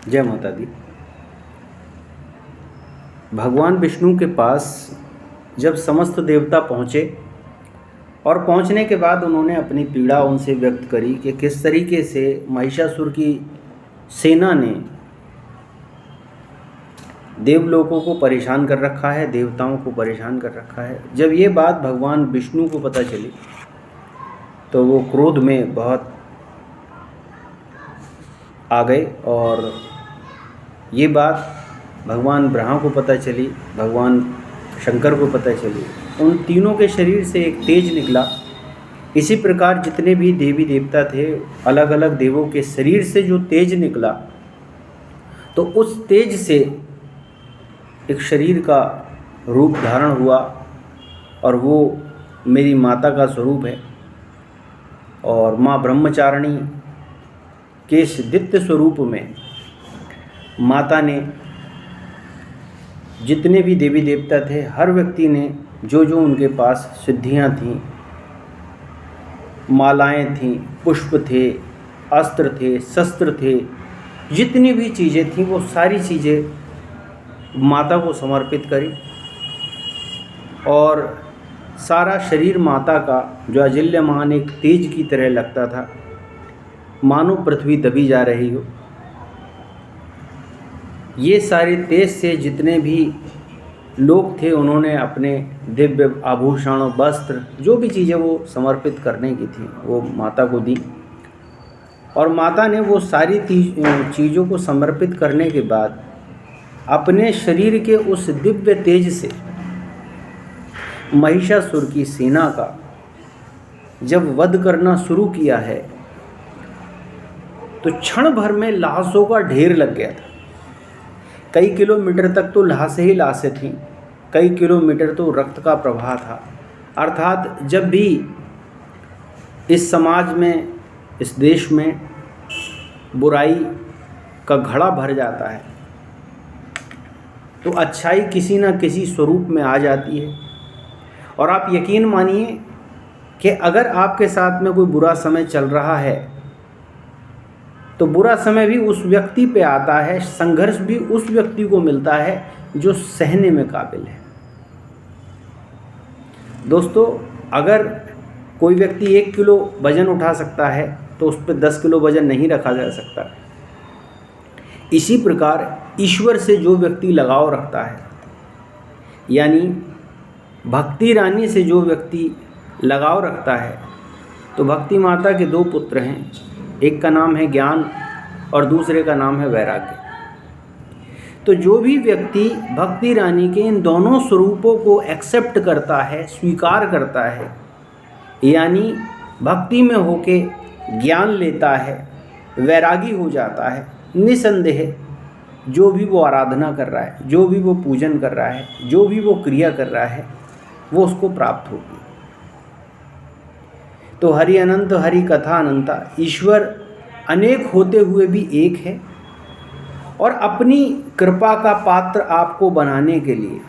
जय माता दी। भगवान विष्णु के पास जब समस्त देवता पहुँचे और पहुँचने के बाद उन्होंने अपनी पीड़ा उनसे व्यक्त करी कि किस तरीके से महिषासुर की सेना ने देवलोकों को परेशान कर रखा है, देवताओं को परेशान कर रखा है। जब ये बात भगवान विष्णु को पता चली तो वो क्रोध में बहुत आ गए और ये बात भगवान ब्रह्मा को पता चली, भगवान शंकर को पता चली। उन तीनों के शरीर से एक तेज निकला। इसी प्रकार जितने भी देवी देवता थे, अलग अलग देवों के शरीर से जो तेज निकला, तो उस तेज से एक शरीर का रूप धारण हुआ और वो मेरी माता का स्वरूप है। और माँ ब्रह्मचारिणी के इस दिव्य स्वरूप में माता ने जितने भी देवी देवता थे, हर व्यक्ति ने जो जो उनके पास सिद्धियां थीं, मालाएं थीं, पुष्प थे, अस्त्र थे, शस्त्र थे, जितनी भी चीज़ें थीं वो सारी चीज़ें माता को समर्पित करी। और सारा शरीर माता का जो अजिल्यमान एक तेज की तरह लगता था, मानो पृथ्वी दबी जा रही हो। ये सारे तेज से जितने भी लोग थे उन्होंने अपने दिव्य आभूषण, वस्त्र, जो भी चीज़ें वो समर्पित करने की थी वो माता को दी। और माता ने वो सारी चीज़ों को समर्पित करने के बाद अपने शरीर के उस दिव्य तेज से महिषासुर की सेना का जब वध करना शुरू किया है तो क्षण भर में लाशों का ढेर लग गया था। कई किलोमीटर तक तो लाशें ही लाशें थीं, कई किलोमीटर तो रक्त का प्रवाह था। अर्थात जब भी इस समाज में, इस देश में बुराई का घड़ा भर जाता है तो अच्छाई किसी न किसी स्वरूप में आ जाती है। और आप यकीन मानिए कि अगर आपके साथ में कोई बुरा समय चल रहा है तो बुरा समय भी उस व्यक्ति पे आता है, संघर्ष भी उस व्यक्ति को मिलता है जो सहने में काबिल है। दोस्तों, अगर कोई व्यक्ति 1 किलो वजन उठा सकता है तो उस पर 10 किलो वजन नहीं रखा जा सकता। इसी प्रकार ईश्वर से जो व्यक्ति लगाव रखता है, यानी भक्ति रानी से जो व्यक्ति लगाव रखता है, तो भक्ति माता के 2 पुत्र हैं, एक का नाम है ज्ञान और दूसरे का नाम है वैराग्य। तो जो भी व्यक्ति भक्ति रानी के इन दोनों स्वरूपों को एक्सेप्ट करता है, स्वीकार करता है, यानी भक्ति में होके ज्ञान लेता है, वैरागी हो जाता है, निसंदेह जो भी वो आराधना कर रहा है, जो भी वो पूजन कर रहा है, जो भी वो क्रिया कर रहा है, वो उसको प्राप्त होगी। तो हरि अनंत, हरि कथा अनंता। ईश्वर अनेक होते हुए भी एक है और अपनी कृपा का पात्र आपको बनाने के लिए